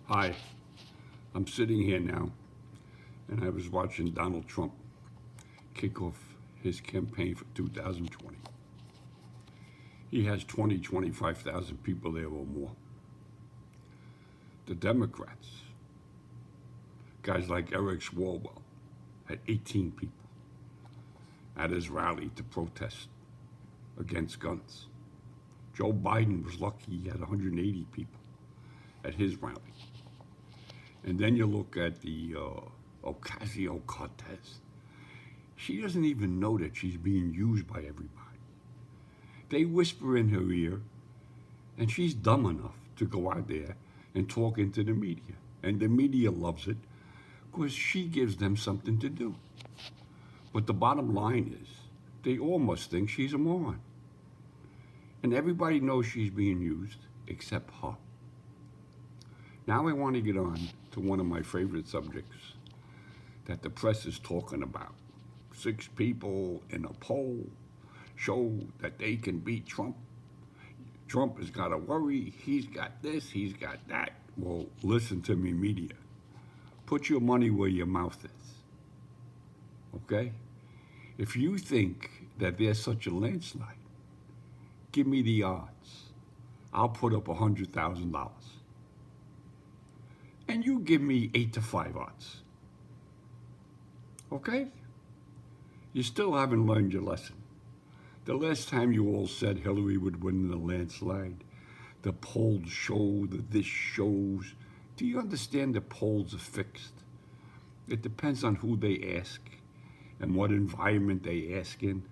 Hi, I'm sitting here now, and I was watching Donald Trump kick off his campaign for 2020. He has 25,000 people there or more. The Democrats, guys like Eric Swalwell, had 18 people at his rally to protest against guns. Joe Biden was lucky he had 180 people at his rally. And then you look at the Ocasio-Cortez. She doesn't even know that she's being used by everybody. They whisper in her ear, and she's dumb enough to go out there and talk into the media. And the media loves it because she gives them something to do. But the bottom line is, they all must think she's a moron. And everybody knows she's being used except her. Now I want to get on to one of my favorite subjects that the press is talking about. 6 people in a poll show that they can beat Trump. Trump has got to worry. He's got this, he's got that. Well, listen to me, media. Put your money where your mouth is. Okay? If you think that there's such a landslide, give me the odds. I'll put up $100,000. And you give me 8 to 5 odds. Okay? You still haven't learned your lesson. The last time you all said Hillary would win in a landslide, the polls show, that this shows. Do you understand the polls are fixed? It depends on who they ask and what environment they ask in.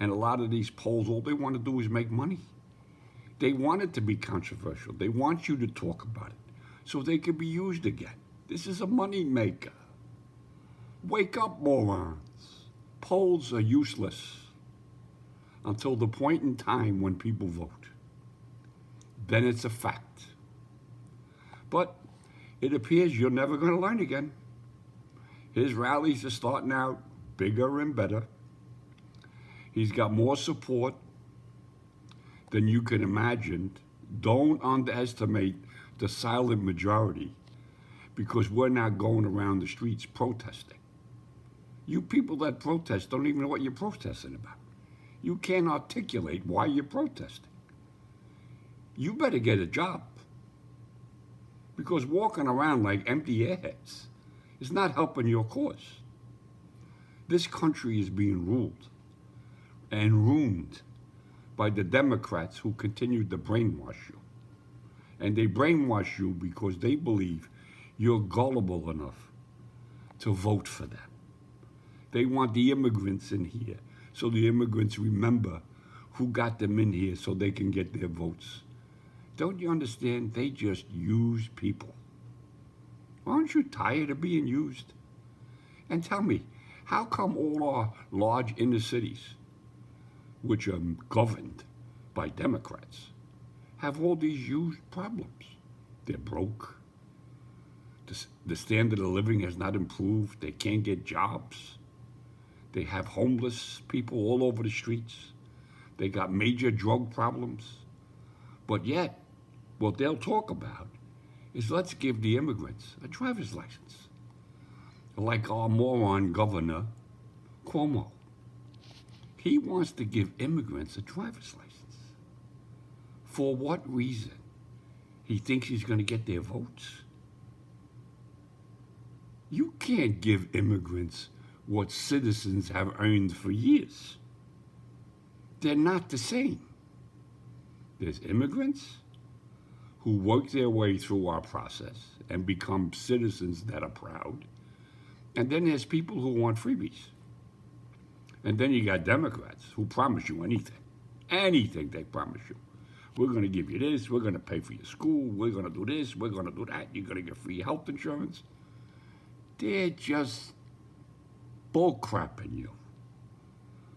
And a lot of these polls, all they want to do is make money. They want it to be controversial. They want you to talk about it so they can be used again. This is a money maker. Wake up, morons. Polls are useless until the point in time when people vote. Then it's a fact. But it appears you're never going to learn again. His rallies are starting out bigger and better. He's got more support than you can imagine. Don't underestimate the silent majority, because we're not going around the streets protesting. You people that protest don't even know what you're protesting about. You can't articulate why you're protesting. You better get a job, because walking around like empty airheads is not helping your cause. This country is being ruled and ruined by the Democrats who continue to brainwash you. And they brainwash you because they believe you're gullible enough to vote for them. They want the immigrants in here so the immigrants remember who got them in here so they can get their votes. Don't you understand? They just use people. Aren't you tired of being used? And tell me, how come all our large inner cities, which are governed by Democrats, have all these huge problems? They're broke. The standard of living has not improved. They can't get jobs. They have homeless people all over the streets. They got major drug problems. But yet, what they'll talk about is let's give the immigrants a driver's license. Like our moron governor, Cuomo. He wants to give immigrants a driver's license. For what reason? He thinks he's going to get their votes? You can't give immigrants what citizens have earned for years. They're not the same. There's immigrants who work their way through our process and become citizens that are proud. And then there's people who want freebies. And then you got Democrats who promise you anything. Anything they promise you. We're going to give you this. We're going to pay for your school. We're going to do this. We're going to do that. You're going to get free health insurance. They're just bullcrapping you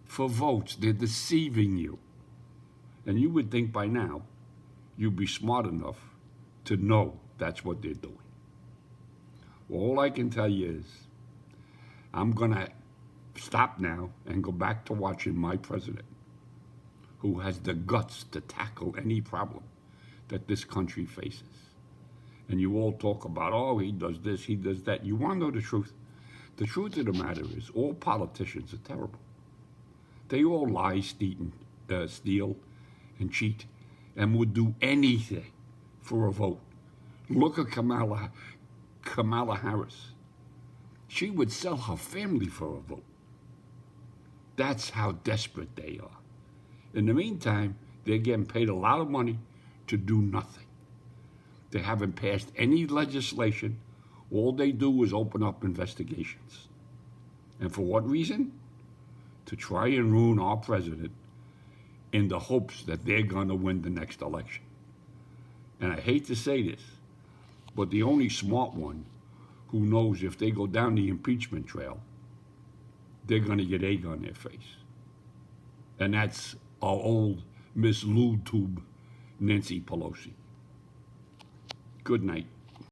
for votes. They're deceiving you. And you would think by now you'd be smart enough to know that's what they're doing. Well, all I can tell you is I'm going to stop now and go back to watching my president, who has the guts to tackle any problem that this country faces. And you all talk about, oh, he does this, he does that. You want to know the truth? The truth of the matter is, all politicians are terrible. They all lie, steal, and cheat, and would do anything for a vote. Look at Kamala Harris. She would sell her family for a vote. That's how desperate they are. In the meantime, they're getting paid a lot of money to do nothing. They haven't passed any legislation. All they do is open up investigations. And for what reason? To try and ruin our president in the hopes that they're going to win the next election. And I hate to say this, but the only smart one who knows if they go down the impeachment trail, they're going to get egg on their face. And that's our old Miss Lube Tube, Nancy Pelosi. Good night.